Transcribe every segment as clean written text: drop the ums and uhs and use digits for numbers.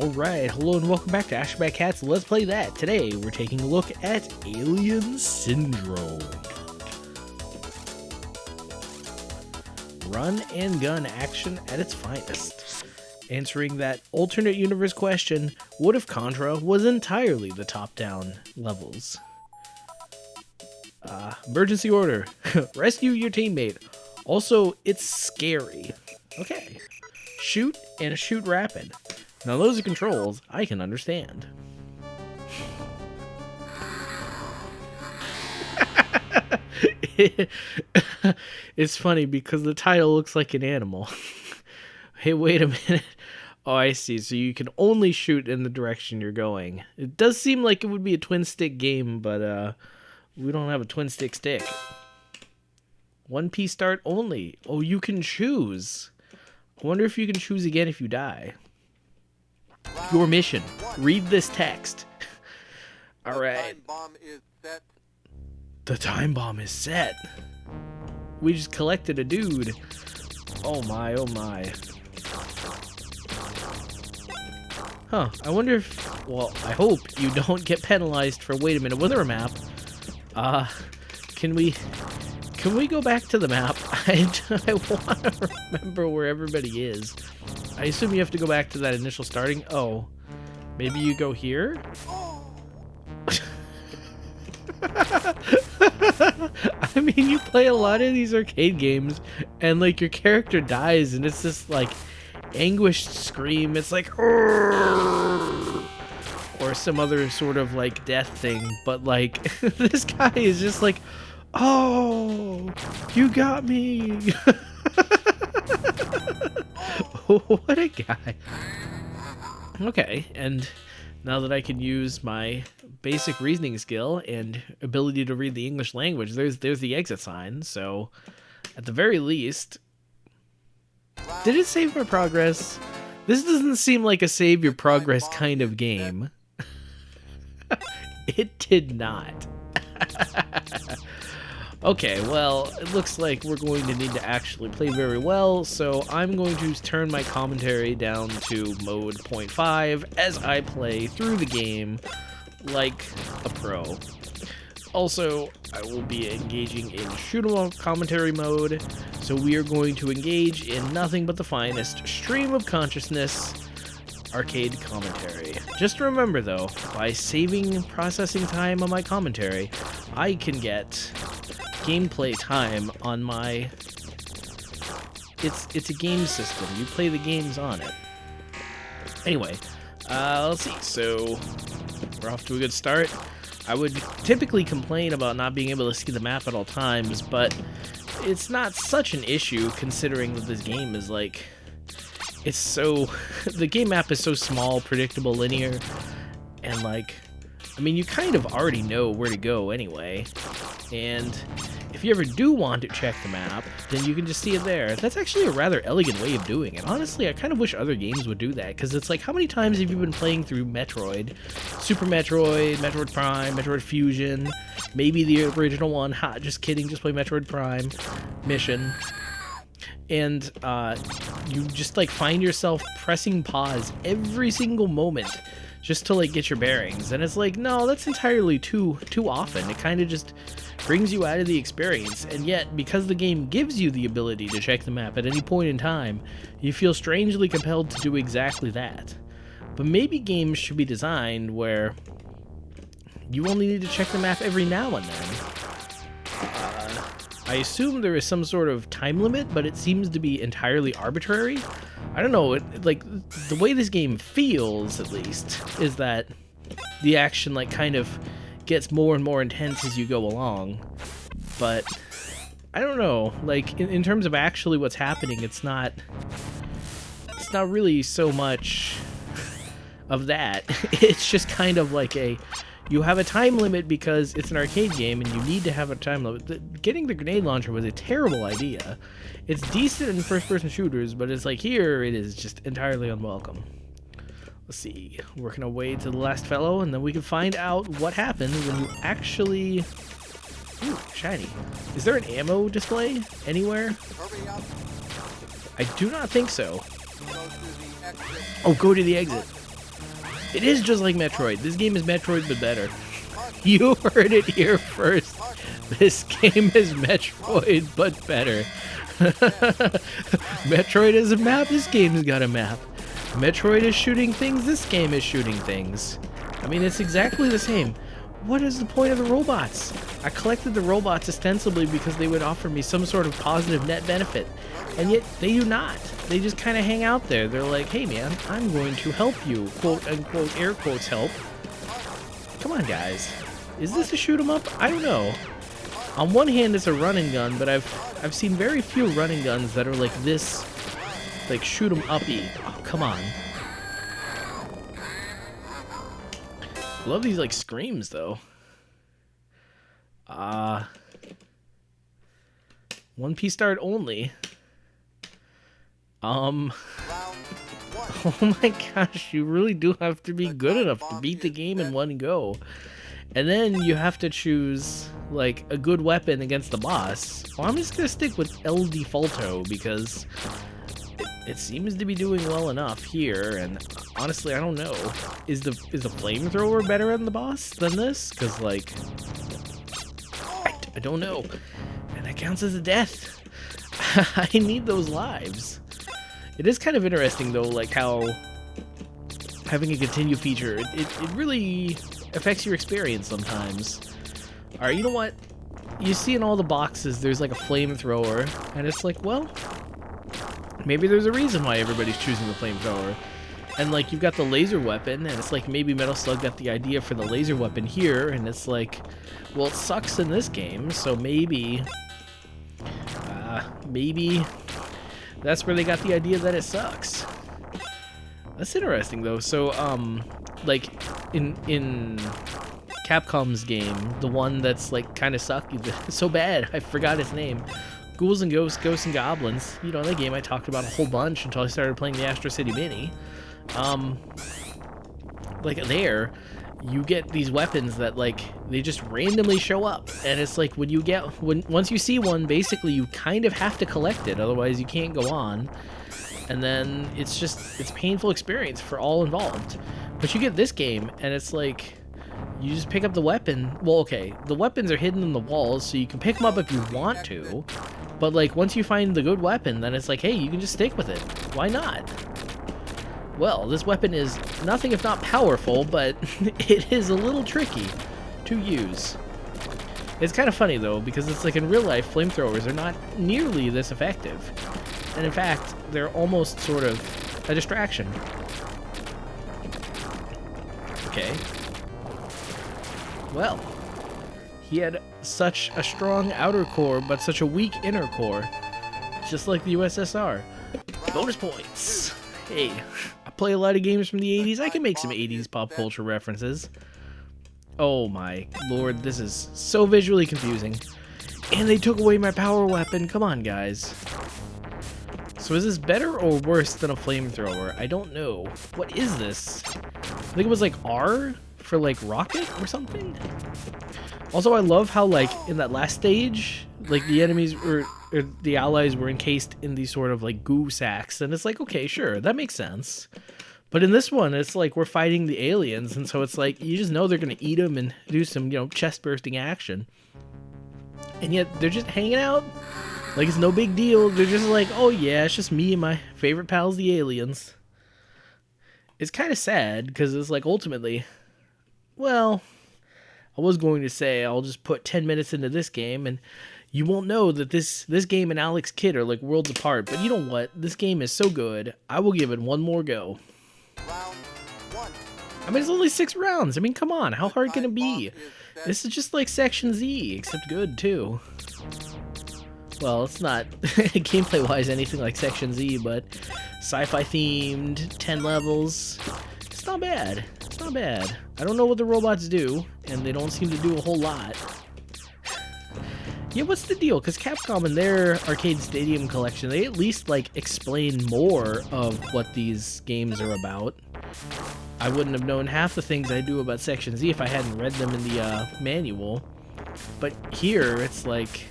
Alright, hello and welcome back to Ashgabat Cat's Let's Play That. Today, we're taking a look at Alien Syndrome. Run and gun action at its finest. Answering that alternate universe question, what if Contra was entirely the top-down levels? Emergency order. Rescue your teammate. Also, it's scary. Okay. Shoot and shoot rapid. Now those are controls I can understand. It's funny because the title looks like an animal. Hey, wait a minute. Oh, I see. So you can only shoot in the direction you're going. It does seem like it would be a twin stick game, but we don't have a twin stick. One piece start only. Oh, you can choose. I wonder if you can choose again if you die. Your mission. Read this text. Alright. The time bomb is set. We just collected a dude. Oh my, oh my. Huh, I wonder if... Well, I hope you don't get penalized for... Wait a minute, was there a map? Can we go back to the map? I want to remember where everybody is. I assume you have to go back to that initial starting. Oh, maybe you go here? I mean, you play a lot of these arcade games and like your character dies and it's this like anguished scream. It's like or some other sort of like death thing, but like this guy is just like, oh, you got me. What a guy. Okay, and now that I can use my basic reasoning skill and ability to read the English language, there's the exit sign, so at the very least... Did it save my progress? This doesn't seem like a save your progress kind of game. It did not. Okay, well, it looks like we're going to need to actually play very well, so I'm going to turn my commentary down to mode 0.5 as I play through the game like a pro. Also, I will be engaging in shoot-'em-up commentary mode, so we are going to engage in nothing but the finest stream of consciousness arcade commentary. Just remember though, by saving processing time on my commentary, I can get gameplay time on my... It's a game system. You play the games on it. Anyway, let's see. So, we're off to a good start. I would typically complain about not being able to see the map at all times, but it's not such an issue considering that this game is like... It's so... The game map is so small, predictable, linear, and like... I mean, you kind of already know where to go anyway, and if you ever do want to check the map, then you can just see it there. That's actually a rather elegant way of doing it. Honestly, I kind of wish other games would do that, because it's like, how many times have you been playing through Metroid? Super Metroid, Metroid Prime, Metroid Fusion, maybe the original one, ha, just kidding, just play Metroid Prime, Mission, and you just like find yourself pressing pause every single moment just to like get your bearings, and it's like, no, that's entirely too often. It kind of just brings you out of the experience, and yet because the game gives you the ability to check the map at any point in time, you feel strangely compelled to do exactly that. But maybe games should be designed where you only need to check the map every now and then. I assume there is some sort of time limit, but it seems to be entirely arbitrary. I don't know, like, the way this game feels, at least, is that the action, like, kind of gets more and more intense as you go along. But, I don't know, like, in terms of actually what's happening, it's not really so much of that. It's just kind of like you have a time limit because it's an arcade game and you need to have a time limit. Getting the grenade launcher was a terrible idea. It's decent in first-person shooters, but it's like here it is just entirely unwelcome. Let's see, working our way to the last fellow, and then we can find out what happens when you actually... Ooh, shiny. Is there an ammo display anywhere? I do not think so. Oh, go to the exit. It is just like Metroid. This game is Metroid, but better. You heard it here first. This game is Metroid, but better. Metroid has a map, this game's got a map. Metroid is shooting things, this game is shooting things. I mean, it's exactly the same. What is the point of the robots? I collected the robots ostensibly because they would offer me some sort of positive net benefit. And yet, they do not. They just kind of hang out there. They're like, hey man, I'm going to help you. Quote unquote, air quotes help. Come on guys. Is this a shoot 'em up? I don't know. On one hand, it's a run and gun, but I've seen very few run and guns that are like this, like shoot 'em uppy. Oh, come on. Love these like screams though. One piece start only. Oh my gosh, you really do have to be good enough to beat the game in one go. And then you have to choose like a good weapon against the boss. Well, I'm just gonna stick with El Defaulto because it seems to be doing well enough here. And honestly, I don't know. Is the flamethrower better than the boss than this? Because like, I don't know. And that counts as a death. I need those lives. It is kind of interesting though, like how having a continue feature, it really affects your experience sometimes. Alright, you know what? You see in all the boxes there's like a flamethrower, and it's like, well, maybe there's a reason why everybody's choosing the flamethrower. And like you've got the laser weapon, and it's like maybe Metal Slug got the idea for the laser weapon here, and it's like, well, it sucks in this game, so maybe that's where they got the idea that it sucks. That's interesting though. So like in Capcom's game, the one that's like kind of sucky, so bad I forgot its name, Ghouls and Ghosts and Goblins, you know, the game I talked about a whole bunch until I started playing the Astro City Mini. Like there you get these weapons that like they just randomly show up, and it's like once you see one, basically you kind of have to collect it, otherwise you can't go on. And then it's painful experience for all involved. But you get this game and it's like you just pick up the weapon. Well, okay, the weapons are hidden in the walls, so you can pick them up if you want to, but like once you find the good weapon, then it's like, hey, you can just stick with it. Why not? Well, this weapon is nothing if not powerful, but it is a little tricky to use. It's kind of funny though, because it's like in real life, flamethrowers are not nearly this effective. And in fact, they're almost sort of a distraction. Okay. Well, he had such a strong outer core, but such a weak inner core. Just like the USSR. Bonus points! Hey, I play a lot of games from the 80s. I can make some 80s pop culture references. Oh my lord, this is so visually confusing. And they took away my power weapon. Come on, guys. So is this better or worse than a flamethrower? I don't know. What is this? I think it was like R for like rocket or something? Also, I love how like in that last stage, like the enemies or the allies were encased in these sort of like goo sacks, and it's like, okay, sure, that makes sense. But in this one, it's like we're fighting the aliens, and so it's like you just know they're gonna eat them and do some, you know, chest-bursting action. And yet they're just hanging out like it's no big deal. They're just like, oh yeah, it's just me and my favorite pals, the aliens. It's kind of sad because it's like ultimately, well, I was going to say I'll just put 10 minutes into this game and you won't know that this game and Alex Kidd are like worlds apart. But you know what? This game is so good, I will give it one more go. Round one. I mean, it's only 6 rounds. I mean, come on, how hard can it be? This is just like Section Z, except good too. Well, it's not gameplay-wise anything like Section Z, but sci-fi themed, 10 levels. It's not bad. It's not bad. I don't know what the robots do, and they don't seem to do a whole lot. Yeah, what's the deal? Because Capcom in their Arcade Stadium collection, they at least like explain more of what these games are about. I wouldn't have known half the things I do about Section Z if I hadn't read them in the manual. But here, it's like,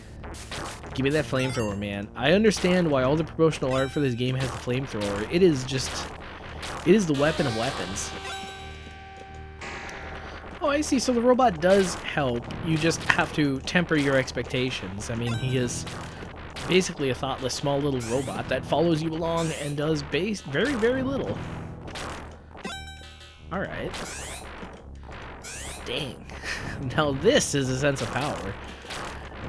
give me that flamethrower, man. I understand why all the promotional art for this game has the flamethrower. It is the weapon of weapons. Oh, I see. So the robot does help. You just have to temper your expectations. I mean, he is basically a thoughtless small little robot that follows you along and does very, very little. Alright. Dang. Now this is a sense of power.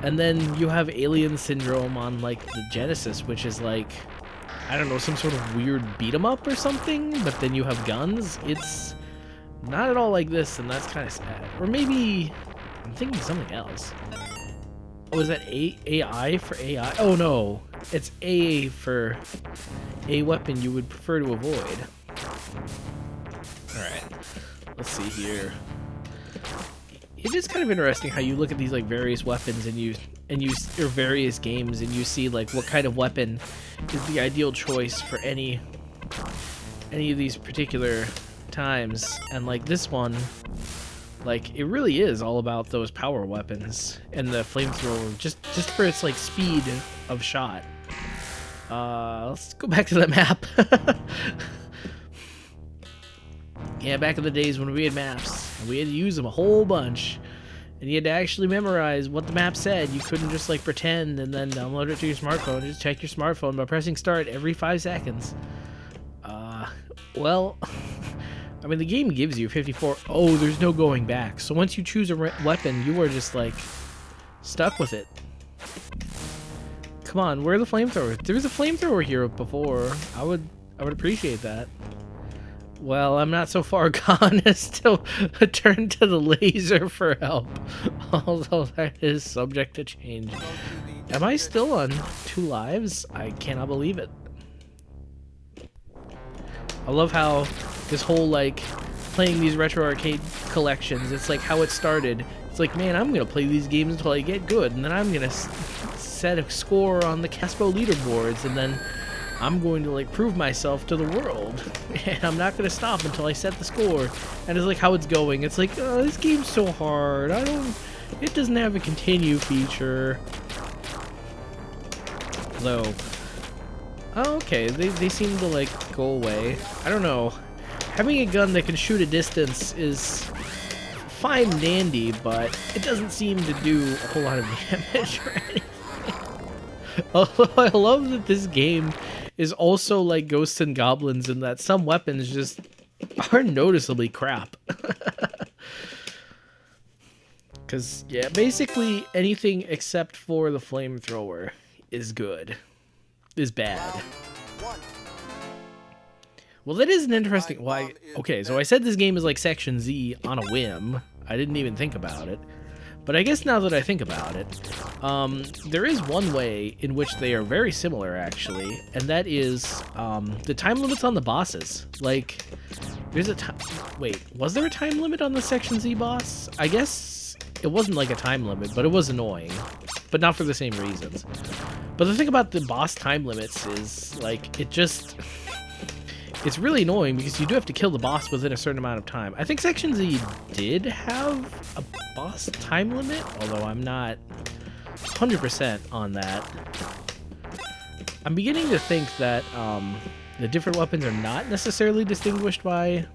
And then you have Alien Syndrome on, like, the Genesis, which is like, I don't know, some sort of weird beat-em-up or something, but then you have guns. It's not at all like this, and that's kind of sad. Or maybe I'm thinking something else. Oh, is that AI for AI? Oh no, it's A for a weapon you would prefer to avoid. Alright, let's see here. It is kind of interesting how you look at these like various weapons or various games, and you see like what kind of weapon is the ideal choice for any of these particular times. And like this one, like it really is all about those power weapons and the flamethrower, just for its like speed of shot. Let's go back to the map. Yeah, back in the days when we had maps, and we had to use them a whole bunch, and you had to actually memorize what the map said. You couldn't just like pretend and then download it to your smartphone. Just check your smartphone by pressing start every 5 seconds. Well, I mean, the game gives you 54. Oh, there's no going back. So once you choose a weapon, you are just like stuck with it. Come on, where are the flamethrowers? There was a flamethrower here before. I would appreciate that. Well, I'm not so far gone as to turn to the laser for help, although that is subject to change. Am I still on 2 lives? I cannot believe it. I love how this whole, like, playing these retro arcade collections, it's like how it started. It's like, man, I'm going to play these games until I get good, and then I'm going to set a score on the Caspo leaderboards, and then I'm going to like prove myself to the world, and I'm not going to stop until I set the score. And it's like how it's going. It's like, oh, this game's so hard. It doesn't have a continue feature. Though, oh, okay, they seem to like go away. I don't know. Having a gun that can shoot a distance is fine and dandy, but it doesn't seem to do a whole lot of damage or anything. Although I love that this game is also like Ghosts and Goblins in that some weapons just are noticeably crap. Because, yeah, basically anything except for the flamethrower is good. Is bad. Well, that is an interesting... Why? Okay, so I said this game is like Section Z on a whim. I didn't even think about it. But I guess now that I think about it, there is one way in which they are very similar, actually, and that is the time limits on the bosses. Like, there's a time... Wait, was there a time limit on the Section Z boss? I guess it wasn't like a time limit, but it was annoying. But not for the same reasons. But the thing about the boss time limits is, like, it's really annoying because you do have to kill the boss within a certain amount of time. I think Section Z did have a boss time limit, although I'm not 100% on that. I'm beginning to think that the different weapons are not necessarily distinguished by...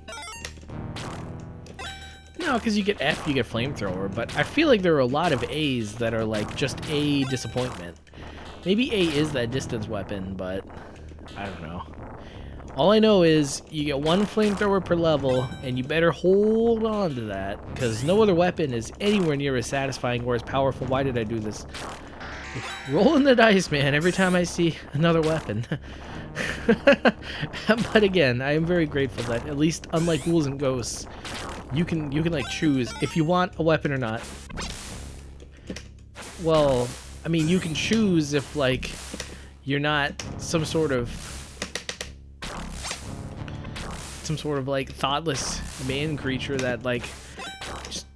No, because you get F, you get flamethrower, but I feel like there are a lot of A's that are like just a disappointment. Maybe A is that distance weapon, but I don't know. All I know is you get 1 flamethrower per level, and you better hold on to that, because no other weapon is anywhere near as satisfying or as powerful. Why did I do this? Rolling the dice, man, every time I see another weapon. But again, I am very grateful that, at least unlike Ghouls and Ghosts, you can like choose if you want a weapon or not. Well, I mean, you can choose if like you're not some sort of like thoughtless man creature that like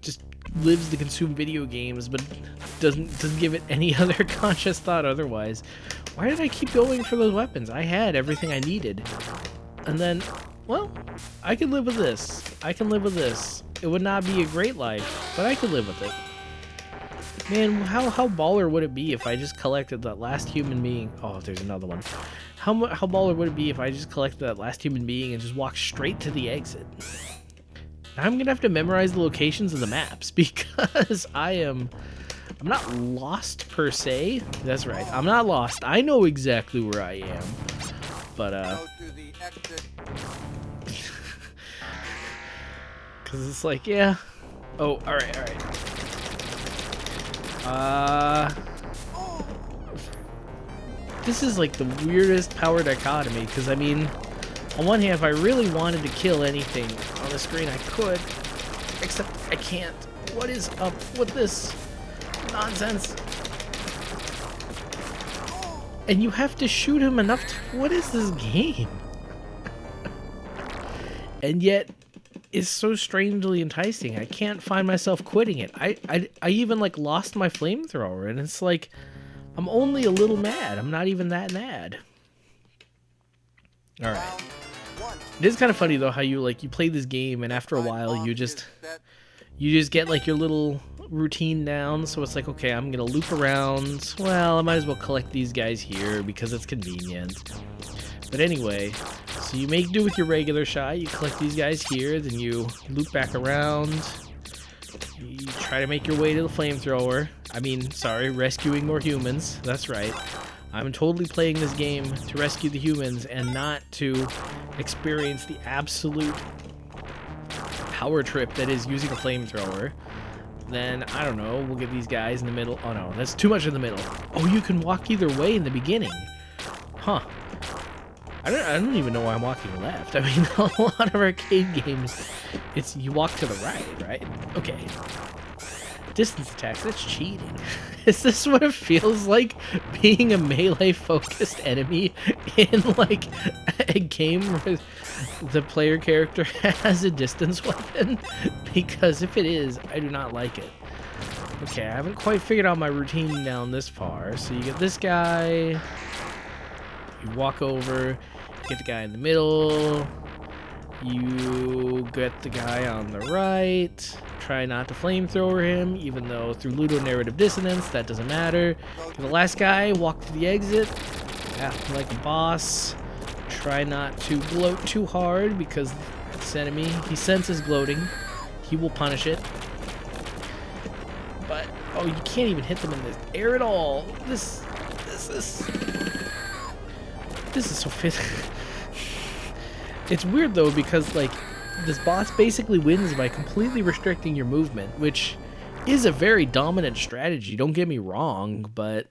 just lives to consume video games but doesn't give it any other conscious thought otherwise. Why did I keep going for those weapons? I had everything I needed. And then, well, I can live with this. I can live with this. It would not be a great life, but I could live with it. Man, how baller would it be if I just collected that last human being? Oh, there's another one. How baller would it be if I just collected that last human being and just walked straight to the exit? I'm gonna have to memorize the locations of the maps because I'm not lost per se. That's right. I'm not lost. I know exactly where I am. But Go to the exit. cause it's like, yeah. Oh, all right. This is like the weirdest power dichotomy, because I mean, on one hand, if I really wanted to kill anything on the screen, I could, except I can't. What is up with this nonsense? And you have to shoot him enough to... What is this game? And yet, it's so strangely enticing. I can't find myself quitting it. I even, like, lost my flamethrower, and it's like... I'm only a little mad. I'm not even that mad. Alright. It is kind of funny, though, how you play this game, and after a while, you just get, like, your little routine down. So it's like, okay, I'm gonna loop around. Well, I might as well collect these guys here, because it's convenient. But anyway, so you make do with your regular shot. You collect these guys here, then you loop back around. You try to make your way to the flamethrower. I mean, sorry, rescuing more humans. That's right. I'm totally playing this game to rescue the humans and not to experience the absolute power trip that is using a flamethrower. Then, I don't know, we'll get these guys in the middle. Oh no, that's too much in the middle. Oh, you can walk either way in the beginning. Huh. I don't even know why I'm walking left. I mean, a lot of arcade games, it's you walk to the right? Okay. Distance attacks, that's cheating. Is this what it feels like being a melee-focused enemy in, like, a game where the player character has a distance weapon? Because if it is, I do not like it. Okay, I haven't quite figured out my routine down this far. So you get this guy, you walk over, get the guy in the middle, you get the guy on the right, try not to flamethrower him, even though through ludonarrative dissonance, that doesn't matter. Get the last guy, walk to the exit, act like a boss, try not to gloat too hard, because this enemy, he senses gloating, he will punish it. But, oh, you can't even hit them in the air at all. This is so fit. It's weird though, because like this boss basically wins by completely restricting your movement, which is a very dominant strategy, don't get me wrong, but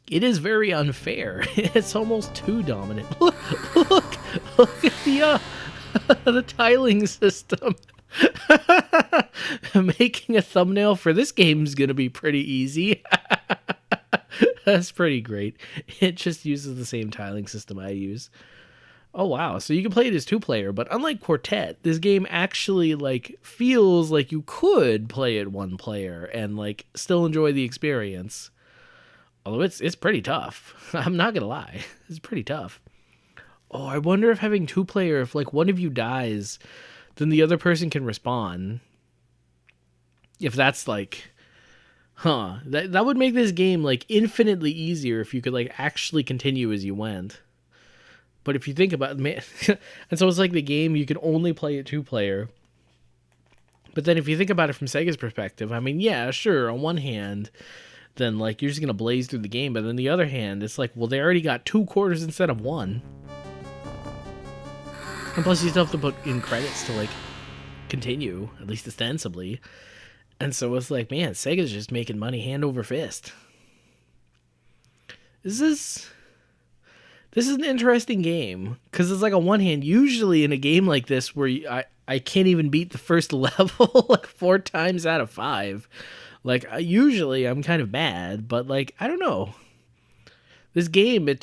it is very unfair. It's almost too dominant. Look at the tiling system. Making a thumbnail for this game is gonna be pretty easy. That's pretty great. It just uses the same tiling system I use. Oh wow, so you can play it as 2-player, but unlike Quartet, this game actually like feels like you could play it 1-player and like still enjoy the experience. Although it's pretty tough. I'm not gonna lie. It's pretty tough. Oh, I wonder if having 2-player, if like one of you dies, then the other person can respawn. If that's like... Huh. That would make this game like infinitely easier if you could like actually continue as you went. But if you think about it, man, and so it's like the game, you can only play it 2-player. But then if you think about it from Sega's perspective, I mean, yeah, sure, on one hand, then like you're just going to blaze through the game. But on the other hand, it's like, well, they already got 2 quarters instead of 1. And plus you still have to put in credits to like continue, at least ostensibly. And so it's like, man, Sega's just making money hand over fist. This is an interesting game, because it's like on one hand, usually in a game like this where I can't even beat the first level like 4 times out of 5. Like, usually I'm kind of mad, but like, I don't know. This game, it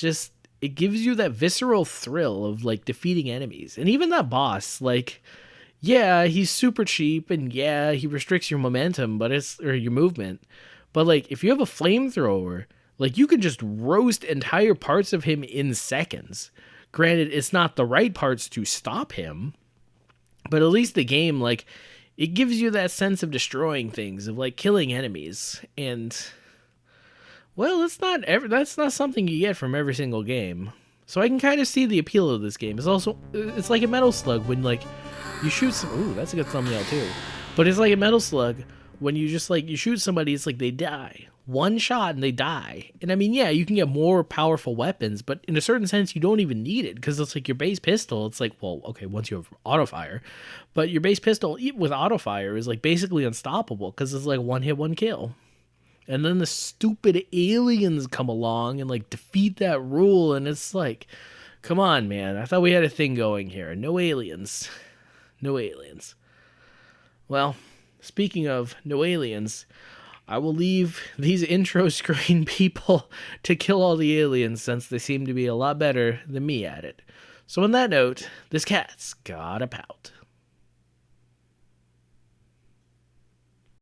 gives you that visceral thrill of like defeating enemies. And even that boss, like, yeah, he's super cheap, and yeah, he restricts your momentum, or your movement. But like, if you have a flamethrower, like, you can just roast entire parts of him in seconds. Granted, it's not the right parts to stop him, but at least the game, like, it gives you that sense of destroying things, of, like, killing enemies. And, well, that's not something you get from every single game. So I can kind of see the appeal of this game. It's like a Metal Slug when, like, You shoot some. Ooh, that's a good thumbnail too. But it's like a Metal Slug. When you just like you shoot somebody, it's like they die. One shot and they die. And I mean, yeah, you can get more powerful weapons, but in a certain sense, you don't even need it because it's like your base pistol. It's like, well, okay, once you have auto fire, but your base pistol with auto fire is like basically unstoppable because it's like one hit, one kill. And then the stupid aliens come along and like defeat that rule, and it's like, come on, man. I thought we had a thing going here. No aliens. No aliens. Well, speaking of no aliens, I will leave these intro screen people to kill all the aliens since they seem to be a lot better than me at it. So on that note, this cat's got a pout.